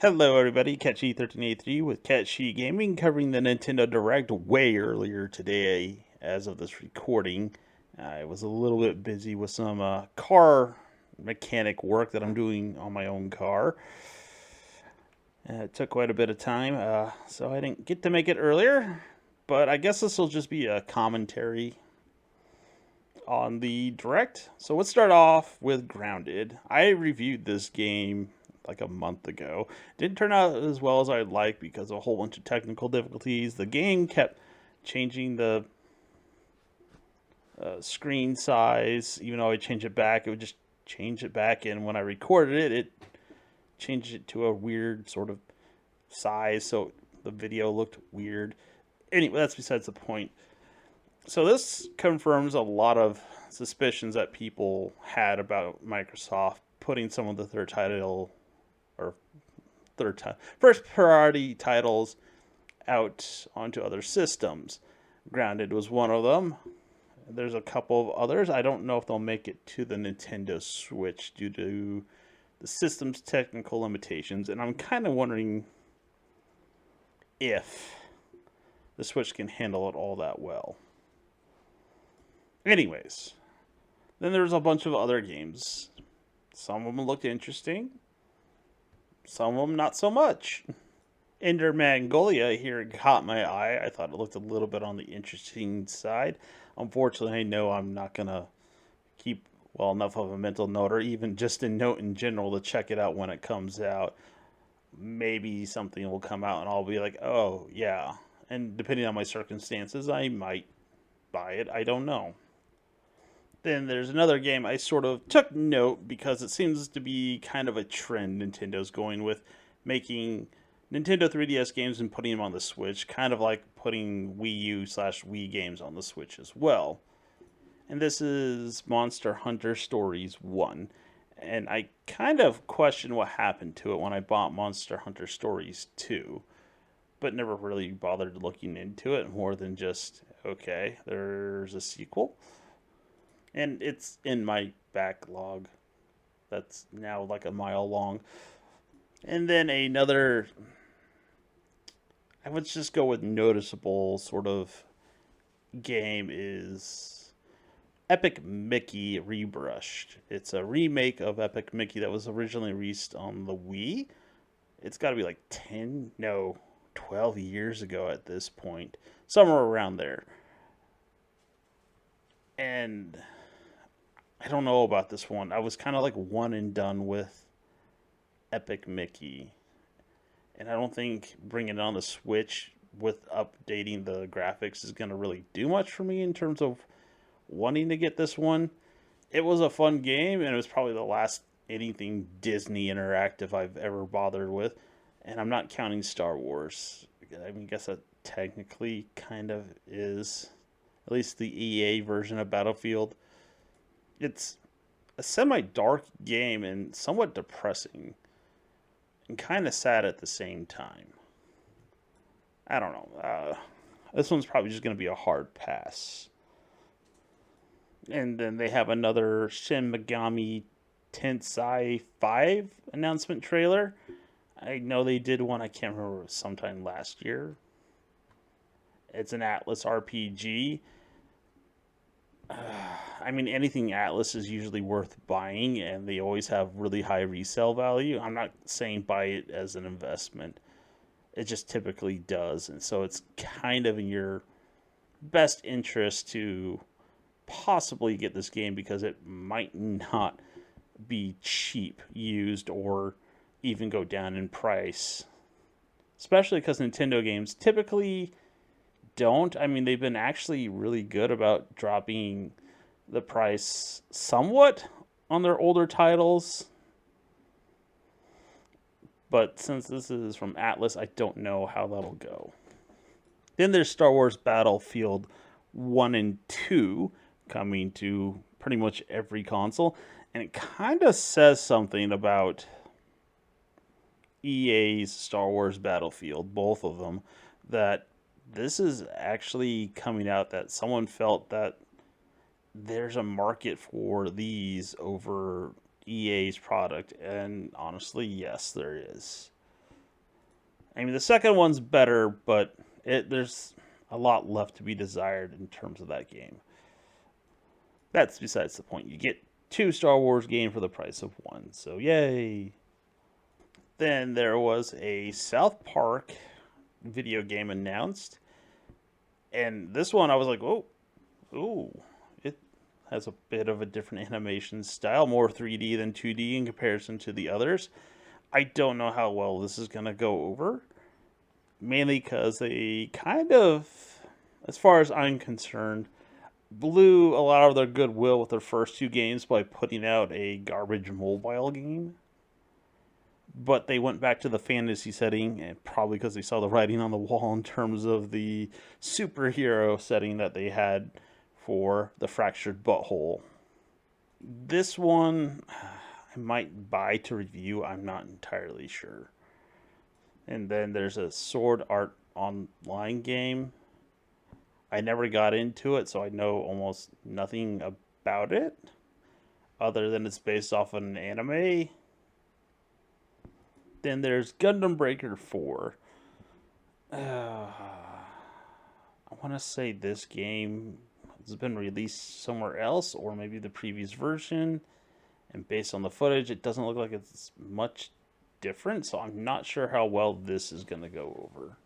Hello, everybody. Catchy1383 with Catchy Gaming, covering the Nintendo Direct way earlier today. As of this recording, I was a little bit busy with some car mechanic work that I'm doing on my own car. It took quite a bit of time, so I didn't get to make it earlier. But I guess this will just be a commentary on the Direct. So let's start off with Grounded. I reviewed this game like a month ago. Didn't turn out as well as I'd like because of a whole bunch of technical difficulties. The game kept changing the screen size, even though I changed it back. It would just change it back, and when I recorded it, it changed it to a weird sort of size, so the video looked weird. Anyway, that's besides the point. So this confirms a lot of suspicions that people had about Microsoft putting some of the third title or first priority titles out onto other systems. Grounded was one of them. There's a couple of others. I don't know if they'll make it to the Nintendo Switch due to the system's technical limitations, and I'm kind of wondering if the Switch can handle it all that well. Anyways, then there's a bunch of other games. Some of them looked interesting, some of them not so much. Ender Magnolia here caught my eye. I thought it looked a little bit on the interesting side. Unfortunately, I know I'm not going to keep well enough of a mental note or even just a note in general to check it out when it comes out. Maybe something will come out and I'll be like, oh, yeah. And depending on my circumstances, I might buy it. I don't know. Then there's another game I sort of took note because it seems to be kind of a trend Nintendo's going with, making Nintendo 3DS games and putting them on the Switch, kind of like putting Wii U slash Wii games on the Switch as well. And this is Monster Hunter Stories 1. And I kind of questioned what happened to it when I bought Monster Hunter Stories 2, but never really bothered looking into it more than just, okay, there's a sequel. And it's in my backlog that's now like a mile long. And then another, I would just go with noticeable sort of game is Epic Mickey Rebrushed. It's a remake of Epic Mickey that was originally released on the Wii. It's got to be like 10, no, 12 years ago at this point, somewhere around there. And I don't know about this one. I was kind of like one and done with Epic Mickey. And I don't think bringing it on the Switch with updating the graphics is going to really do much for me in terms of wanting to get this one. It was a fun game, and it was probably the last anything Disney interactive I've ever bothered with. And I'm not counting Star Wars. I mean, I guess that technically kind of is. At least the EA version of Battlefield. It's a semi dark game and somewhat depressing and kind of sad at the same time. I don't know. This one's probably just going to be a hard pass. And then they have another Shin Megami Tensei 5 announcement trailer. I know they did one, I can't remember, sometime last year. It's an Atlas RPG. I mean, anything Atlas is usually worth buying, and they always have really high resale value. I'm not saying buy it as an investment, it just typically does. And so it's kind of in your best interest to possibly get this game because it might not be cheap used or even go down in price. Especially because Nintendo games typically don't. I mean, they've been actually really good about dropping the price somewhat on their older titles. But since this is from Atlas, I don't know how that'll go. Then there's Star Wars Battlefield 1 and 2 coming to pretty much every console. And it kind of says something about EA's Star Wars Battlefield, both of them, that this is actually coming out that someone felt that there's a market for these over EA's product. And honestly, yes, there is. I mean, the second one's better, but there's a lot left to be desired in terms of that game. That's besides the point. You get 2 Star Wars games for the price of 1, so yay. Then there was a South Park video game announced, and this one I was like, oh, ooh, it has a bit of a different animation style, more 3D than 2D in comparison to the others. I don't know how well this is going to go over, mainly because they kind of, as far as I'm concerned, blew a lot of their goodwill with their first 2 games by putting out a garbage mobile game. But they went back to the fantasy setting, and probably because they saw the writing on the wall in terms of the superhero setting that they had for the Fractured Butthole. This one I might buy to review, I'm not entirely sure. And then there's a Sword Art Online game. I never got into it, so I know almost nothing about it, other than it's based off of an anime. Then there's Gundam Breaker 4. I want to say this game has been released somewhere else, or maybe the previous version. And based on the footage, it doesn't look like it's much different, so I'm not sure how well this is going to go over.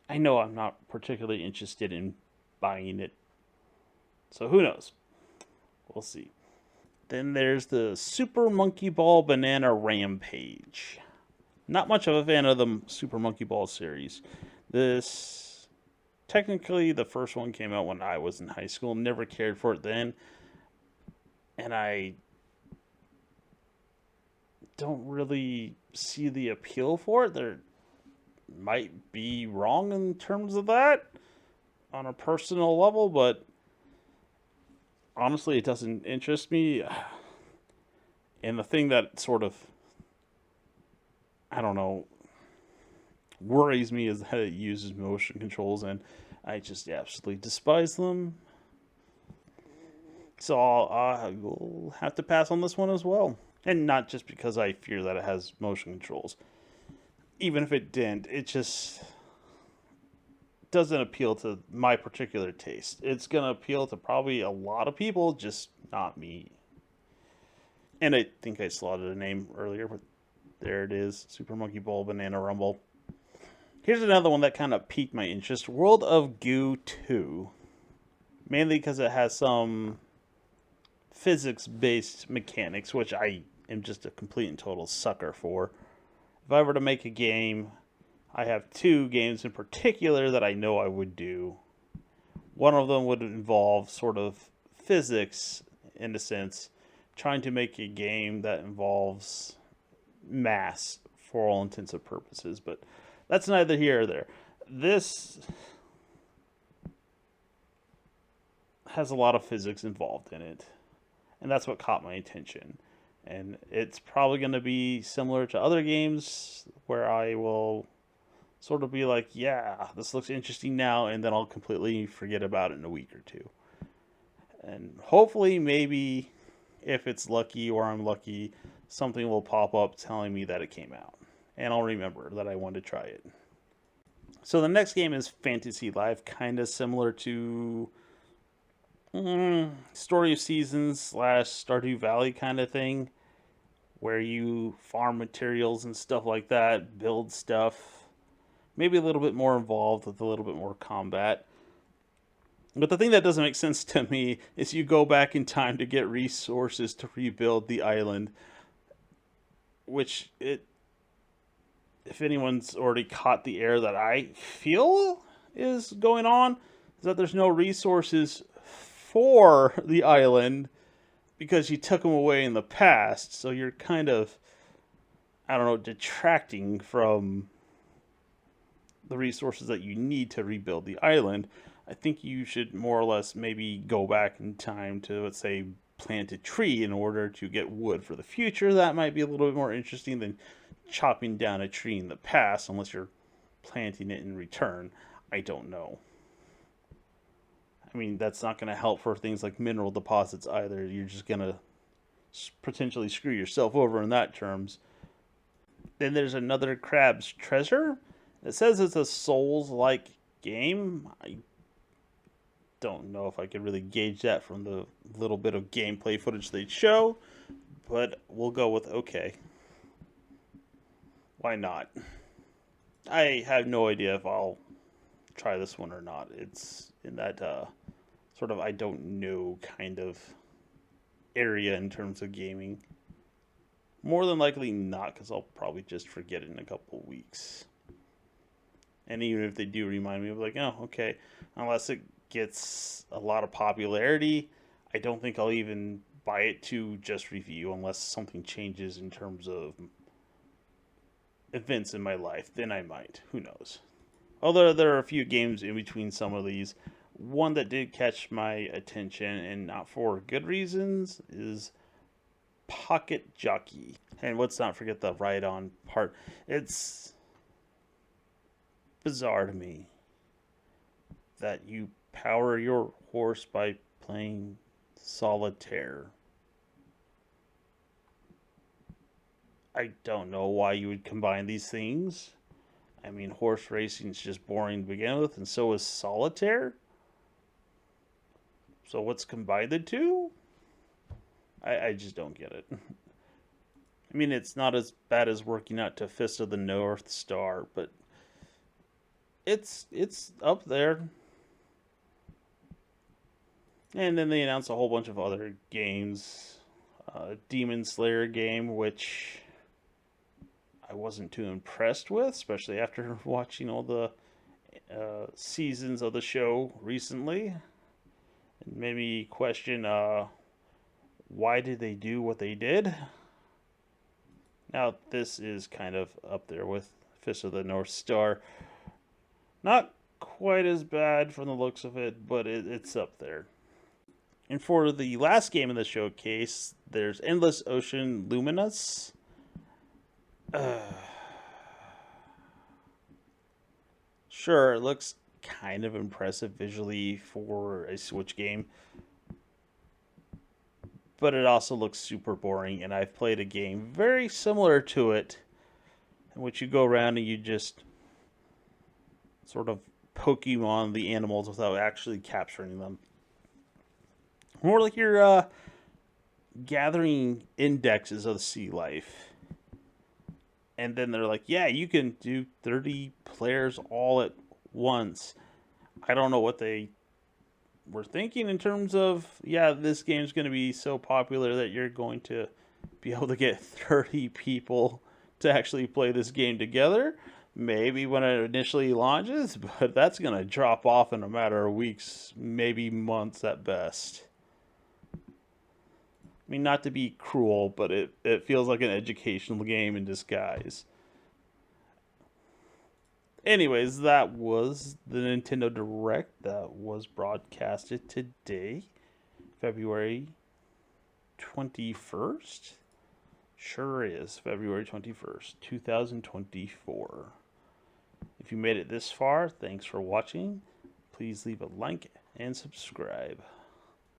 I know I'm not particularly interested in buying it, so who knows? We'll see. Then there's the Super Monkey Ball Banana Rampage. Not much of a fan of the Super Monkey Ball series. This, technically, the first one came out when I was in high school. Never cared for it then. And I don't really see the appeal for it. There might be wrong in terms of that on a personal level, but honestly, it doesn't interest me. And the thing that sort of, I don't know, worries me is that it uses motion controls, and I just absolutely despise them. So I'll have to pass on this one as well. And not just because I fear that it has motion controls. Even if it didn't, it just doesn't appeal to my particular taste. It's going to appeal to probably a lot of people, just not me. And I think I slaughtered a name earlier, but there it is. Super Monkey Ball Banana Rumble. Here's another one that kind of piqued my interest. World of Goo 2. Mainly because it has some physics-based mechanics, which I am just a complete and total sucker for. If I were to make a game, I have 2 games in particular that I know I would do. One of them would involve sort of physics, in a sense, trying to make a game that involves mass for all intents and purposes, but that's neither here or there. This has a lot of physics involved in it, and that's what caught my attention. And it's probably going to be similar to other games where I will sort of be like, yeah, this looks interesting now, and then I'll completely forget about it in a week or 2. And hopefully, maybe, if it's lucky or I'm lucky, something will pop up telling me that it came out. And I'll remember that I wanted to try it. So the next game is Fantasy Life, kind of similar to Story of Seasons / Stardew Valley kind of thing, where you farm materials and stuff like that, build stuff, maybe a little bit more involved with a little bit more combat. But the thing that doesn't make sense to me is you go back in time to get resources to rebuild the island, which if anyone's already caught the air that I feel is going on, is that there's no resources for the island because you took them away in the past. So you're kind of, I don't know, detracting from the resources that you need to rebuild the island. I think you should more or less maybe go back in time to, let's say, plant a tree in order to get wood for the future. That might be a little bit more interesting than chopping down a tree in the past, unless you're planting it in return. I don't know. I mean, that's not going to help for things like mineral deposits either. You're just going to potentially screw yourself over in that terms. Then there's another Crab's Treasure. It says it's a Souls-like game. I don't know if I could really gauge that from the little bit of gameplay footage they show, but we'll go with okay. Why not? I have no idea if I'll try this one or not. It's in that sort of I don't know kind of area in terms of gaming. More than likely not, because I'll probably just forget it in a couple of weeks. And even if they do remind me, of like, oh, okay, unless it gets a lot of popularity, I don't think I'll even buy it to just review unless something changes in terms of events in my life. Then I might. Who knows? Although there are a few games in between some of these. One that did catch my attention, and not for good reasons, is Pocket Jockey. And let's not forget the ride on part. It's bizarre to me that you power your horse by playing solitaire. I don't know why you would combine these things. I mean, horse racing is just boring to begin with, and so is solitaire. So what's combined the two? I just don't get it. I mean, it's not as bad as working out to Fist of the North Star, but it's up there. And then they announced a whole bunch of other games. Demon Slayer game, which I wasn't too impressed with, especially after watching all the seasons of the show recently. It made me question why did they do what they did? Now, this is kind of up there with Fist of the North Star. Not quite as bad from the looks of it, but it's up there. And for the last game in the showcase, there's Endless Ocean Luminous. Sure, it looks kind of impressive visually for a Switch game, but it also looks super boring. And I've played a game very similar to it, in which you go around and you just sort of Pokemon the animals without actually capturing them. More like you're gathering indexes of the sea life. And then they're like, yeah, you can do 30 players all at once. I don't know what they were thinking in terms of, yeah, this game's going to be so popular that you're going to be able to get 30 people to actually play this game together. Maybe when it initially launches, but that's going to drop off in a matter of weeks, maybe months at best. I mean, not to be cruel, but it feels like an educational game in disguise. Anyways, that was the Nintendo Direct that was broadcasted today, February 21st. Sure is, February 21st, 2024. If you made it this far, thanks for watching. Please leave a like and subscribe.